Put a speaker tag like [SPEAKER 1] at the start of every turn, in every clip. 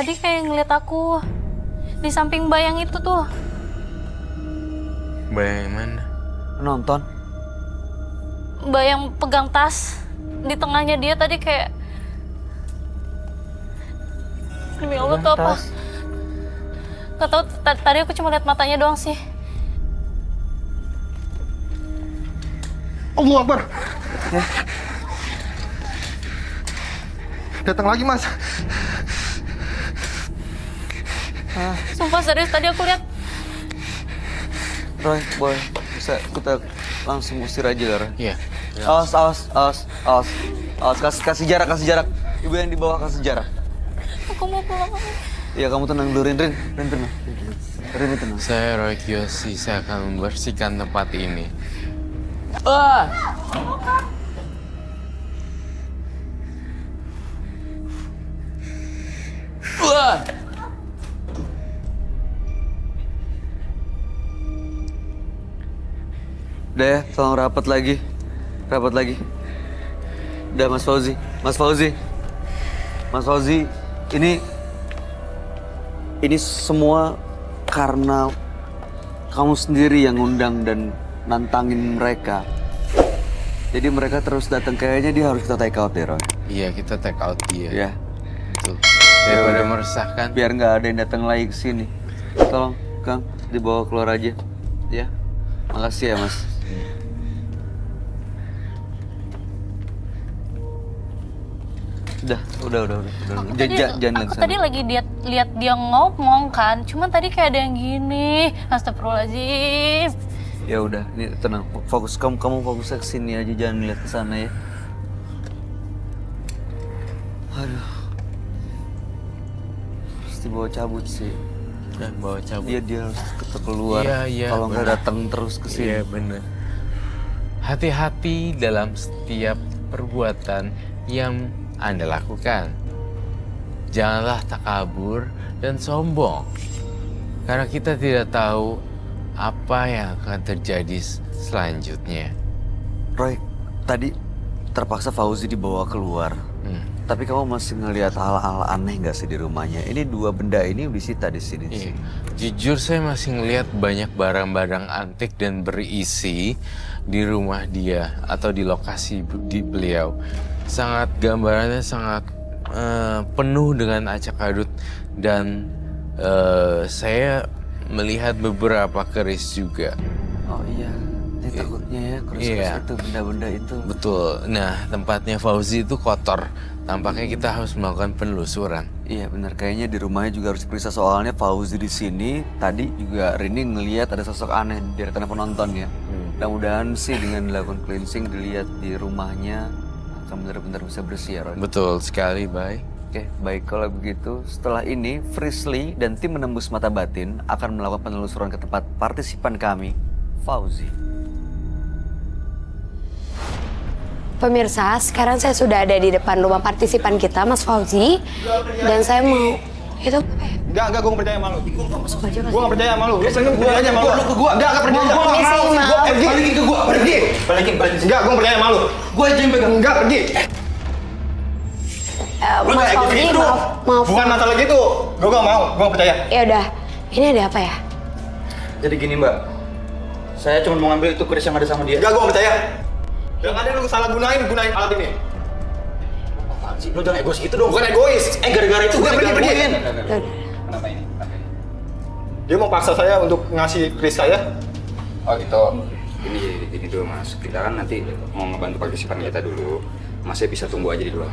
[SPEAKER 1] tadi kayak ngeliat aku di samping bayang itu tuh.
[SPEAKER 2] Bayang mana?
[SPEAKER 3] Nonton.
[SPEAKER 1] Bayang pegang tas. Di tengahnya dia tadi kayak... Demi Allah tuh apa? Gak tau, tadi aku cuma lihat matanya doang sih.
[SPEAKER 4] Allahu Akbar. Datang lagi, Mas.
[SPEAKER 1] Sumpah serius, tadi aku lihat.
[SPEAKER 3] Roy, boy, bisa kita langsung usir aja, Lara?
[SPEAKER 2] Iya.
[SPEAKER 3] Awas, kasih jarak. Ibu yang di bawah kasih jarak.
[SPEAKER 1] Aku mau pulang.
[SPEAKER 3] Iya, kamu tenang dulu, Rin tenang. Rin tenang.
[SPEAKER 2] Saya Roy Kiyoshi, saya akan membersihkan tempat ini.
[SPEAKER 3] Udah ya, tolong rapat lagi. Udah, Mas Fauzi, ini semua karena kamu sendiri yang ngundang dan nantangin mereka. Jadi mereka terus datang, kayaknya dia harus kita take out deh, Roy.
[SPEAKER 2] Iya, kita take out dia.
[SPEAKER 3] Ya,
[SPEAKER 2] Betul. Daripada meresahkan.
[SPEAKER 3] biar nggak ada yang datang lagi ke sini. Tolong, Kang, dibawa keluar aja. Ya, makasih ya, Mas. Udah. Jangan
[SPEAKER 1] Aku tadi lagi lihat dia ngomong kan. Cuman tadi kayak ada yang gini. Astagfirullahaladzim.
[SPEAKER 3] Ya udah, ini tenang. Fokus kamu fokus ke sini aja, jangan lihat ke sana ya. Aduh. Harus dibawa cabut sih.
[SPEAKER 2] Dan bawa cabut.
[SPEAKER 3] Dia harus keluar.
[SPEAKER 2] Iya,
[SPEAKER 3] Kalau nggak
[SPEAKER 2] benar.
[SPEAKER 3] datang terus ke sini.
[SPEAKER 2] Iya, benar. Hati-hati dalam setiap perbuatan yang Anda lakukan. Janganlah takabur dan sombong. Karena kita tidak tahu apa yang akan terjadi selanjutnya.
[SPEAKER 3] Roy, tadi terpaksa Fauzi dibawa keluar. Tapi kamu masih ngelihat hal-hal aneh nggak sih di rumahnya? Ini 2 benda ini disita di sini.
[SPEAKER 2] Iya. Jujur saya masih ngelihat banyak barang-barang antik dan berisi di rumah dia atau di lokasi di beliau. Gambarannya sangat penuh dengan acak adut dan saya melihat beberapa keris juga.
[SPEAKER 3] Oh iya, ini takutnya ya keris-keris itu, benda-benda itu.
[SPEAKER 2] Betul. Nah, tempatnya Fauzi itu kotor. Tampaknya kita harus melakukan penelusuran.
[SPEAKER 3] Iya benar, kayaknya di rumahnya juga harus diperiksa, soalnya Fauzi di sini tadi juga Rini ngelihat ada sosok aneh di deretan penonton ya. Mudah-mudahan sih dengan dilakukan cleansing, dilihat di rumahnya akan benar-benar bisa bersih ya, Roy.
[SPEAKER 2] Betul sekali, Bay.
[SPEAKER 3] Oke, baik kalau begitu. Setelah ini, Frisly dan tim menembus mata batin akan melakukan penelusuran ke tempat partisipan kami, Fauzi.
[SPEAKER 5] Pemirsa, sekarang saya sudah ada di depan rumah partisipan kita, Mas Fauzi. Dan saya mau... Itu apa ya?
[SPEAKER 4] Enggak, gue gak percaya sama lu.
[SPEAKER 5] Masuk aja, Mas.
[SPEAKER 4] Gue gak percaya sama lu. Lu seneng percaya aja sama lu. Lu ke gue. Enggak percaya sama lu.
[SPEAKER 5] Permisi, maaf.
[SPEAKER 4] Balikin ke gue. Pergi. Balikin. Enggak, gue percaya sama lu. Gue aja yang pegang. Enggak, pergi.
[SPEAKER 5] Mas Fauzi, maaf.
[SPEAKER 4] Bukan masalah gitu. Gue gak mau. Gue gak percaya.
[SPEAKER 5] Ya udah, ini ada apa ya?
[SPEAKER 6] Jadi gini mbak, saya cuma mau ngambil itu keris yang ada sama dia.
[SPEAKER 4] Enggak, gue gak percaya. Yang ada lu salah gunain alat ini.
[SPEAKER 6] Apaan sih? Lo jangan egois gitu dong.
[SPEAKER 4] Bukan egois.
[SPEAKER 6] Gara-gara itu gue
[SPEAKER 4] Pergi.
[SPEAKER 6] digangguin.
[SPEAKER 4] Kenapa ini? Dia mau paksa saya untuk ngasih kris saya.
[SPEAKER 7] Oh gitu. Ini dulu mas. Kita kan nanti mau ngebantu partisipan kita dulu. Masnya bisa tunggu aja di luar.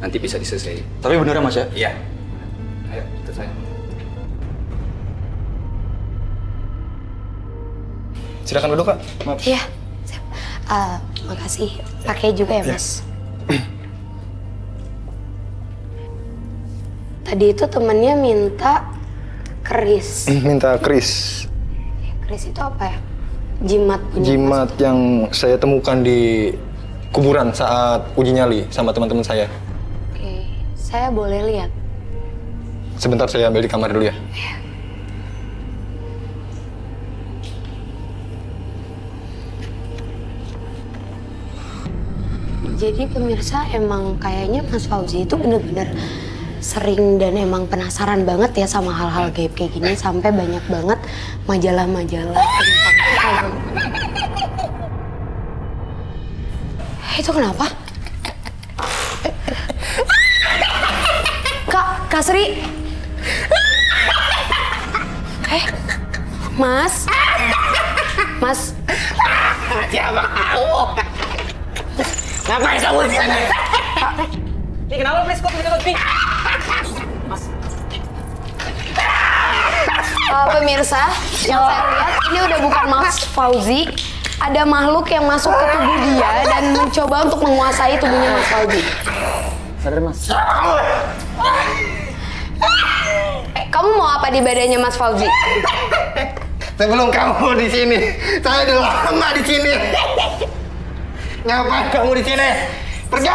[SPEAKER 7] Nanti bisa diselesaikan.
[SPEAKER 6] Tapi bener ya mas ya?
[SPEAKER 7] Iya. Ayo, ikut saya.
[SPEAKER 4] Silakan duduk kak. Maaf.
[SPEAKER 5] Iya. Makasih. Pakai juga ya, Mas. Tadi itu temennya minta keris.
[SPEAKER 4] Minta kris.
[SPEAKER 5] Keris itu apa ya? Jimat punya
[SPEAKER 4] Jimat yang saya temukan di kuburan saat uji nyali sama teman-teman saya.
[SPEAKER 5] Oke, saya boleh lihat?
[SPEAKER 4] Sebentar saya ambil di kamar dulu ya.
[SPEAKER 5] Jadi pemirsa, emang kayaknya Mas Fauzi itu bener-bener sering dan emang penasaran banget ya sama hal-hal gaib kayak gini, sampai banyak banget majalah-majalah tentang hal. Itu kenapa? Kak Sri. Mas.
[SPEAKER 8] Siapa kamu? Ngapain kamu di sana? Nih kenapa please kok nih?
[SPEAKER 5] Pemirsa, yang saya lihat ini udah bukan Mas Fauzi. Ada makhluk yang masuk ke tubuh dia dan mencoba untuk menguasai tubuhnya Mas Fauzi.
[SPEAKER 8] Sadar Mas.
[SPEAKER 5] Kamu mau apa di badannya Mas Fauzi?
[SPEAKER 8] Sebelum kamu di sini, saya udah lama di sini. Ngapain kamu di sini? Pergi!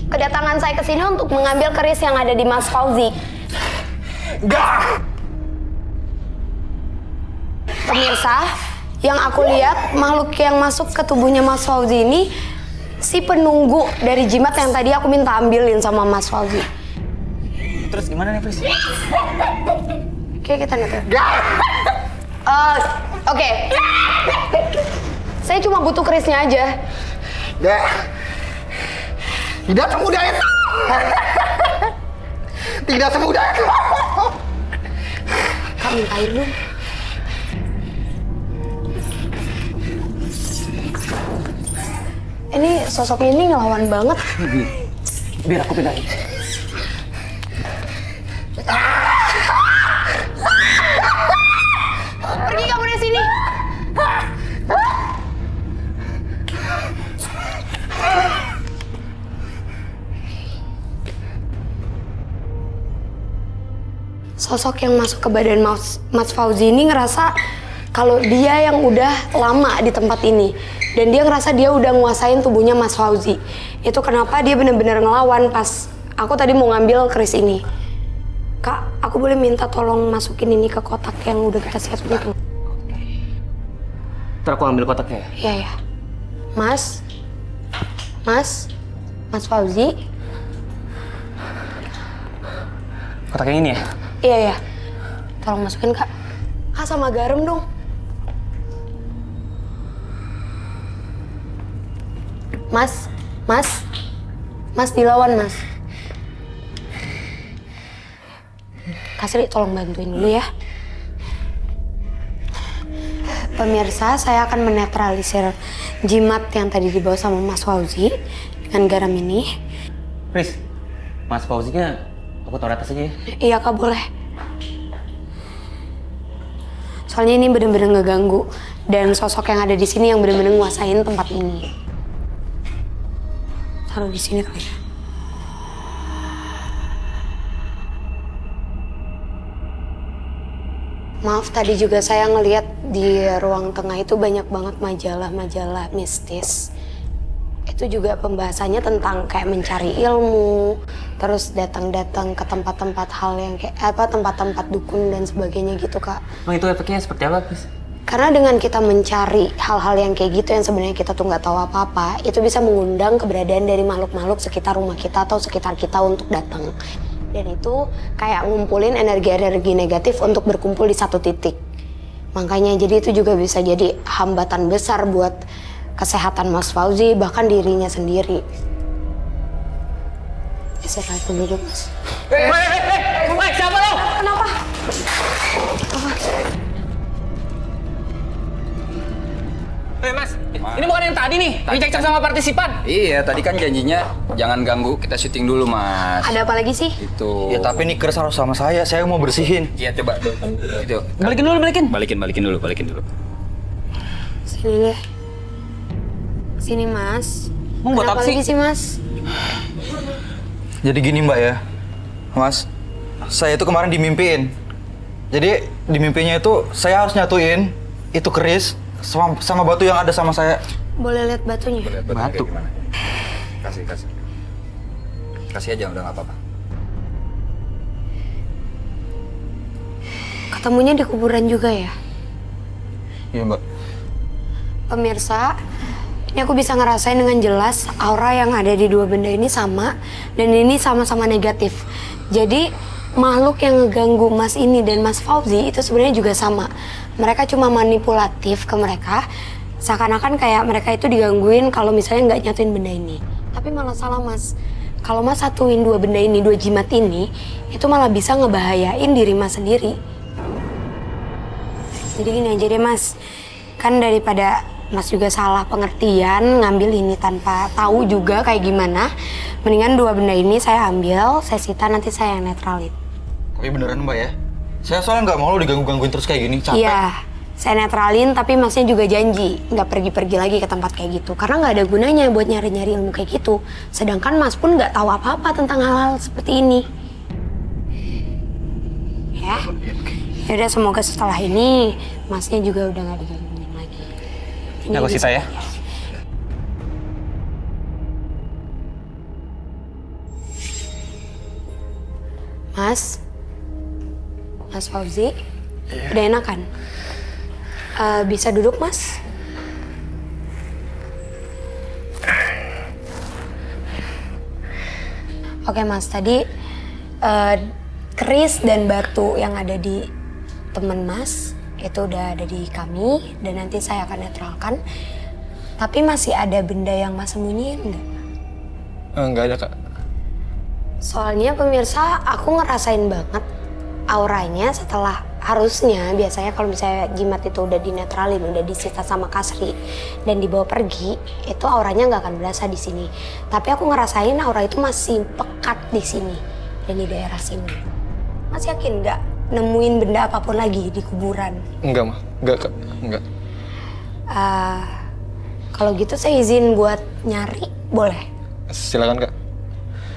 [SPEAKER 5] Kedatangan saya ke sini untuk mengambil keris yang ada di Mas Fauzi.
[SPEAKER 8] Enggak!
[SPEAKER 5] Pemirsa, yang aku lihat makhluk yang masuk ke tubuhnya Mas Fauzi ini si penunggu dari jimat yang tadi aku minta ambilin sama Mas Fauzi.
[SPEAKER 6] Terus gimana nih, Pris?
[SPEAKER 5] Oke, kita lihat. Oke. Saya cuma butuh kerisnya aja.
[SPEAKER 8] Enggak. Tidak semudah itu. Tidak semudah itu.
[SPEAKER 5] Kak, minta air dong. Ini sosoknya ini ngelawan banget.
[SPEAKER 8] Biar aku pindahin.
[SPEAKER 5] Pergi kamu dari sini. Sosok yang masuk ke badan Mas Fauzi ini ngerasa kalau dia yang udah lama di tempat ini. Dan dia ngerasa dia udah nguasain tubuhnya Mas Fauzi. Itu kenapa dia benar-benar ngelawan pas aku tadi mau ngambil keris ini. Kak, aku boleh minta tolong masukin ini ke kotak yang udah kita siapin itu?
[SPEAKER 8] Ntar aku ambil kotaknya.
[SPEAKER 5] Iya, ya. Mas Fauzi.
[SPEAKER 8] Kotak yang ini ya?
[SPEAKER 5] Iya, ya. Tolong masukin, Kak. Kak, sama garam dong. Mas dilawan, Mas. Kak Sri, tolong bantuin dulu ya. Pemirsa, saya akan menetralisir jimat yang tadi dibawa sama Mas Fauzi dengan garam ini.
[SPEAKER 8] Pris, Mas Fauzinya aku taruh atas aja ya?
[SPEAKER 5] Iya, Kak, boleh. Soalnya ini bener-bener ngeganggu dan sosok yang ada di sini yang bener-bener nguasain tempat ini. Taruh di sini kali ya. Maaf, tadi juga saya ngelihat di ruang tengah itu banyak banget majalah-majalah mistis. Itu juga pembahasannya tentang kayak mencari ilmu, terus datang-datang ke tempat-tempat hal yang kayak tempat-tempat dukun dan sebagainya gitu, Kak.
[SPEAKER 8] Emang itu efeknya seperti apa, Pris?
[SPEAKER 5] Karena dengan kita mencari hal-hal yang kayak gitu yang sebenarnya kita tuh nggak tahu apa-apa, itu bisa mengundang keberadaan dari makhluk-makhluk sekitar rumah kita atau sekitar kita untuk datang. Dan itu kayak ngumpulin energi-energi negatif untuk berkumpul di satu titik. Makanya jadi itu juga bisa jadi hambatan besar buat kesehatan Mas Fauzi, bahkan dirinya sendiri. Istirahat dulu, Mas.
[SPEAKER 8] Siapa lo?
[SPEAKER 5] Kenapa?
[SPEAKER 8] Mas, ini bukan yang tadi nih, lagi cekcok sama partisipan.
[SPEAKER 7] Iya, tadi kan janjinya jangan ganggu, kita syuting dulu, Mas.
[SPEAKER 5] Ada apa lagi sih?
[SPEAKER 7] Itu.
[SPEAKER 6] Ya tapi ini keris harus sama saya mau bersihin.
[SPEAKER 7] Iya, coba. Itu.
[SPEAKER 8] Balikin dulu.
[SPEAKER 7] Balikin dulu.
[SPEAKER 5] Sini deh. Sini, Mas.
[SPEAKER 8] Mau buat apa
[SPEAKER 5] lagi
[SPEAKER 8] sih?
[SPEAKER 5] sih, Mas?
[SPEAKER 6] Jadi gini Mbak ya, Mas, saya itu kemarin dimimpiin. Jadi di mimpinya itu saya harus nyatuin itu keris sama batu yang ada sama saya.
[SPEAKER 5] Boleh lihat batunya?
[SPEAKER 6] Batu.
[SPEAKER 7] Kasih aja, udah nggak apa-apa.
[SPEAKER 5] Ketemunya di kuburan juga ya?
[SPEAKER 6] Iya Mbak.
[SPEAKER 5] Pemirsa, Ini aku bisa ngerasain dengan jelas aura yang ada di dua benda ini sama, dan ini sama-sama negatif. Jadi makhluk yang ngeganggu Mas ini dan Mas Fauzi itu sebenarnya juga sama. Mereka cuma manipulatif ke mereka, seakan-akan kayak mereka itu digangguin kalau misalnya nggak nyatuin benda ini. Tapi malah salah Mas. Kalau Mas satuin dua benda ini, dua jimat ini, itu malah bisa ngebahayain diri Mas sendiri. Jadi gini aja deh Mas, kan daripada Mas juga salah pengertian, ngambil ini tanpa tahu juga kayak gimana. Mendingan dua benda ini saya ambil, saya sita, nanti saya yang netralin.
[SPEAKER 6] Tapi beneran Mbak ya? Saya soalnya nggak mau lo diganggu-gangguin terus kayak gini, capek.
[SPEAKER 5] Iya, saya netralin, tapi Masnya juga janji nggak pergi-pergi lagi ke tempat kayak gitu. Karena nggak ada gunanya buat nyari-nyari ilmu kayak gitu. Sedangkan Mas pun nggak tahu apa-apa tentang hal-hal seperti ini. Ya, yaudah semoga setelah ini Masnya juga udah nggak digangguin lagi.
[SPEAKER 8] Ini aku sita ya.
[SPEAKER 5] Mas Fauzi, udah enakan? Bisa duduk Mas? Oke Mas, tadi keris dan batu yang ada di teman Mas itu udah ada di kami dan nanti saya akan netralkan. Tapi masih ada benda yang Mas sembunyiin nggak?
[SPEAKER 4] Nggak ada Kak.
[SPEAKER 5] Soalnya pemirsa, aku ngerasain banget auranya setelah harusnya biasanya kalau misalnya jimat itu udah dinetralin, udah disita sama Kasri dan dibawa pergi, itu auranya nggak akan berasa di sini. Tapi aku ngerasain aura itu masih pekat di sini dan di daerah sini. Mas yakin nggak nemuin benda apapun lagi di kuburan?
[SPEAKER 4] Enggak mah, enggak Kak, enggak.
[SPEAKER 5] Kalau gitu saya izin buat nyari, boleh?
[SPEAKER 4] Silakan Kak.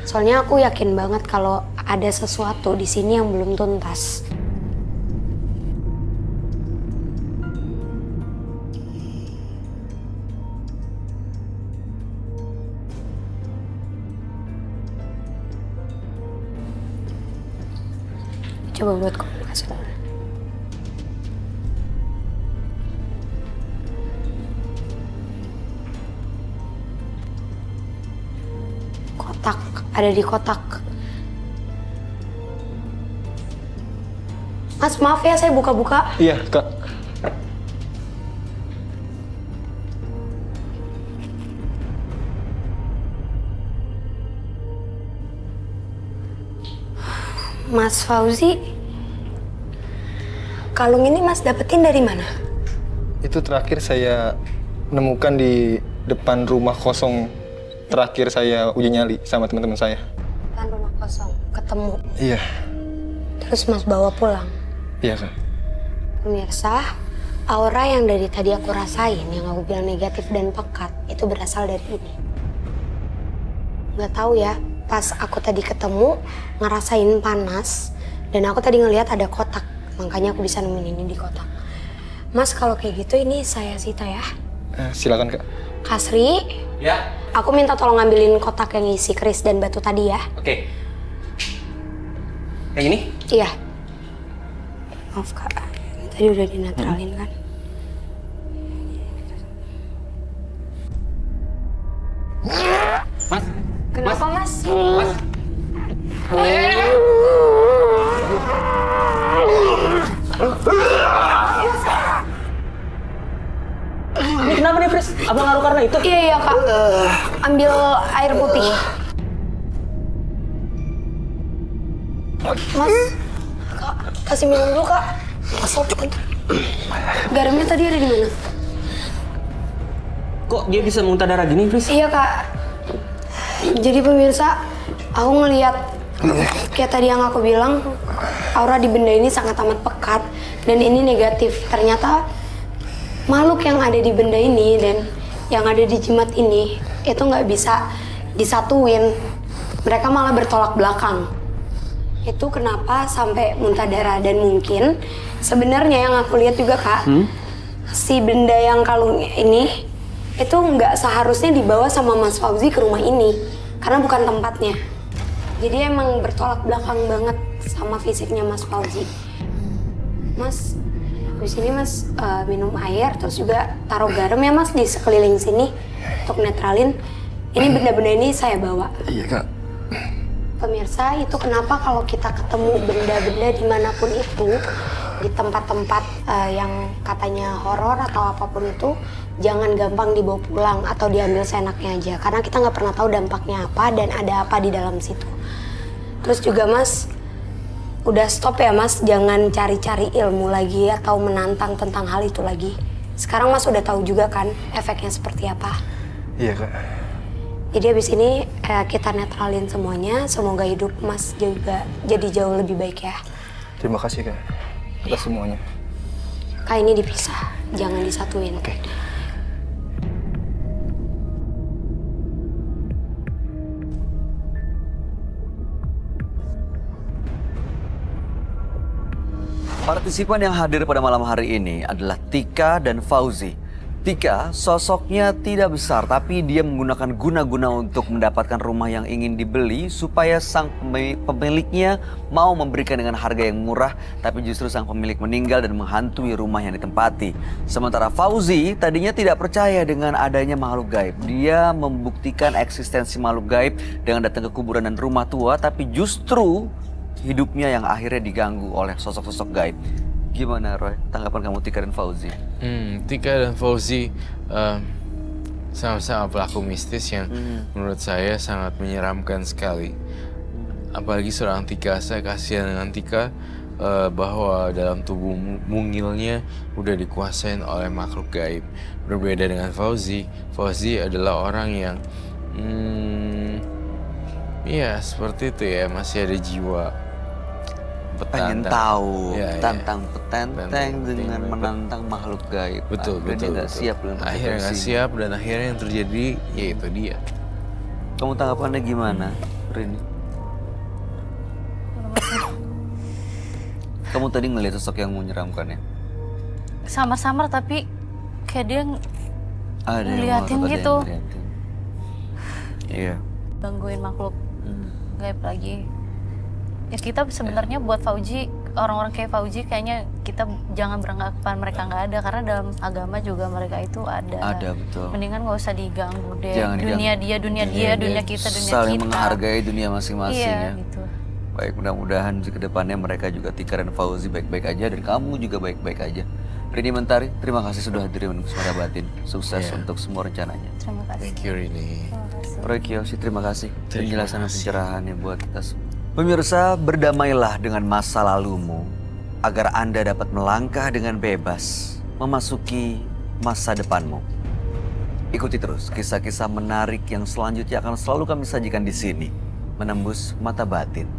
[SPEAKER 5] Soalnya aku yakin banget kalau ada sesuatu di sini yang belum tuntas. Coba buat komunikasi. Kotak, ada di kotak. Mas, maaf ya saya buka-buka.
[SPEAKER 4] Iya Kak.
[SPEAKER 5] Mas Fauzi, kalung ini Mas dapetin dari mana?
[SPEAKER 4] Itu terakhir saya nemukan di depan rumah kosong terakhir saya uji nyali sama teman-teman saya.
[SPEAKER 5] Kan rumah kosong, ketemu.
[SPEAKER 4] Iya.
[SPEAKER 5] Terus Mas bawa pulang.
[SPEAKER 4] Iya Kak.
[SPEAKER 5] Pemirsa, aura yang dari tadi aku rasain, yang aku bilang negatif dan pekat, itu berasal dari ini. Nggak tahu ya, pas aku tadi ketemu, ngerasain panas, dan aku tadi ngelihat ada kotak, makanya aku bisa nemuin ini di kotak. Mas, kalau kayak gitu ini saya sita ya.
[SPEAKER 4] Silakan Kak.
[SPEAKER 5] Kasri,
[SPEAKER 8] Ya.
[SPEAKER 5] aku minta tolong ngambilin kotak yang isi keris dan batu tadi ya.
[SPEAKER 8] Oke. Yang ini?
[SPEAKER 5] Iya. Maaf Kak, tadi udah dinetralin kan?
[SPEAKER 8] Mas.
[SPEAKER 5] Kenapa Mas?
[SPEAKER 8] Mas. Ini kenapa nih, Fris? Abang ngaruh karena itu?
[SPEAKER 5] Iya Kak. Ambil air putih. Mas, Kak, kasih minum dulu Kak. Garamnya tadi ada di mana?
[SPEAKER 8] Kok dia bisa muntah darah gini, Fris?
[SPEAKER 5] Iya Kak. Jadi pemirsa, aku ngeliat kayak tadi yang aku bilang, aura di benda ini sangat amat pekat dan ini negatif. Ternyata makhluk yang ada di benda ini dan yang ada di jimat ini itu nggak bisa disatuin. Mereka malah bertolak belakang. Itu kenapa sampai muntah darah dan mungkin sebenarnya yang aku lihat juga Kak, si benda yang kalung ini itu nggak seharusnya dibawa sama Mas Fauzi ke rumah ini karena bukan tempatnya. Jadi emang bertolak belakang banget sama fisiknya Mas Fauzi. Mas, habis ini Mas minum air terus juga taruh garam ya Mas di sekeliling sini untuk netralin, ini benda-benda ini saya bawa.
[SPEAKER 4] Iya kak.
[SPEAKER 5] Pemirsa, itu kenapa kalau kita ketemu benda-benda dimanapun itu, di tempat-tempat yang katanya horor atau apapun itu, jangan gampang dibawa pulang atau diambil seenaknya aja. Karena kita nggak pernah tahu dampaknya apa dan ada apa di dalam situ. Terus juga Mas, udah stop ya Mas, jangan cari-cari ilmu lagi atau menantang tentang hal itu lagi. Sekarang Mas udah tahu juga kan efeknya seperti apa.
[SPEAKER 4] Iya kak.
[SPEAKER 5] Jadi habis ini kita netralin semuanya, semoga hidup Mas juga jadi jauh lebih baik ya.
[SPEAKER 4] Terima kasih kak atas semuanya.
[SPEAKER 5] Kak, ini dipisah, jangan disatuin.
[SPEAKER 4] Oke.
[SPEAKER 3] Partisipan yang hadir pada malam hari ini adalah Tika dan Fauzi. Tika sosoknya tidak besar, tapi dia menggunakan guna-guna untuk mendapatkan rumah yang ingin dibeli supaya sang pemiliknya mau memberikan dengan harga yang murah, tapi justru sang pemilik meninggal dan menghantui rumah yang ditempati. Sementara Fauzi tadinya tidak percaya dengan adanya makhluk gaib. Dia membuktikan eksistensi makhluk gaib dengan datang ke kuburan dan rumah tua, tapi justru hidupnya yang akhirnya diganggu oleh sosok-sosok gaib. Gimana Roy, tanggapan kamu Tika dan Fauzi?
[SPEAKER 2] Tika dan Fauzi sama-sama pelaku mistis yang menurut saya sangat menyeramkan sekali. Apalagi seorang Tika, saya kasihan dengan Tika bahwa dalam tubuh mungilnya udah dikuasain oleh makhluk gaib. Berbeda dengan Fauzi, Fauzi adalah orang yang ya seperti itu ya, masih ada jiwa
[SPEAKER 3] Pengen
[SPEAKER 2] petantang.
[SPEAKER 3] tahu
[SPEAKER 2] Ya, ya.
[SPEAKER 3] tantang petenteng
[SPEAKER 2] Tantang
[SPEAKER 3] dengan
[SPEAKER 2] petenteng.
[SPEAKER 3] menantang makhluk gaib.
[SPEAKER 2] Betul,
[SPEAKER 3] Akhirnya
[SPEAKER 2] betul,
[SPEAKER 3] dia nggak
[SPEAKER 2] betul.
[SPEAKER 3] siap dengan
[SPEAKER 2] Akhirnya nggak
[SPEAKER 3] konsekuensinya.
[SPEAKER 2] siap dan akhirnya yang terjadi yaitu dia.
[SPEAKER 3] Kamu tanggapannya gimana, Rini? Kamu tadi ngeliat sosok yang menyeramkan ya?
[SPEAKER 1] Samar-samar tapi kayak dia
[SPEAKER 3] Ada yang
[SPEAKER 1] ngeliatin
[SPEAKER 3] ngeliatin,
[SPEAKER 1] gitu.
[SPEAKER 3] ada yang ngeliatin. Iya.
[SPEAKER 1] gangguin makhluk gaib lagi. Ya kita sebenarnya buat Fauzi, orang-orang kayak Fauzi kayaknya kita jangan beranggapan mereka nggak ada, karena dalam agama juga mereka itu ada.
[SPEAKER 3] Ada, betul.
[SPEAKER 1] Mendingan nggak usah diganggu deh.
[SPEAKER 3] Jangan
[SPEAKER 1] dunia
[SPEAKER 3] diganggu.
[SPEAKER 1] dia, dunia kita, dunia
[SPEAKER 3] Saling
[SPEAKER 1] kita.
[SPEAKER 3] menghargai dunia masing-masing
[SPEAKER 1] Iya,
[SPEAKER 3] ya.
[SPEAKER 1] gitu.
[SPEAKER 3] Baik, mudah-mudahan ke depannya mereka juga Tika dan Fauzi baik-baik aja dan kamu juga baik-baik aja. Rini Mentari, terima kasih sudah hadir di Suara Batin. Sukses
[SPEAKER 2] Iya.
[SPEAKER 3] untuk semua rencananya.
[SPEAKER 1] Terima kasih.
[SPEAKER 2] Thank you Rini.
[SPEAKER 1] Terima kasih.
[SPEAKER 3] Roy Kiyoshi, terima kasih.
[SPEAKER 2] Terima
[SPEAKER 3] Penjelasan dan
[SPEAKER 2] kasih.
[SPEAKER 3] pencerahannya buat kita semua. Pemirsa, berdamailah dengan masa lalumu agar Anda dapat melangkah dengan bebas memasuki masa depanmu. Ikuti terus kisah-kisah menarik yang selanjutnya akan selalu kami sajikan di sini, menembus mata batin.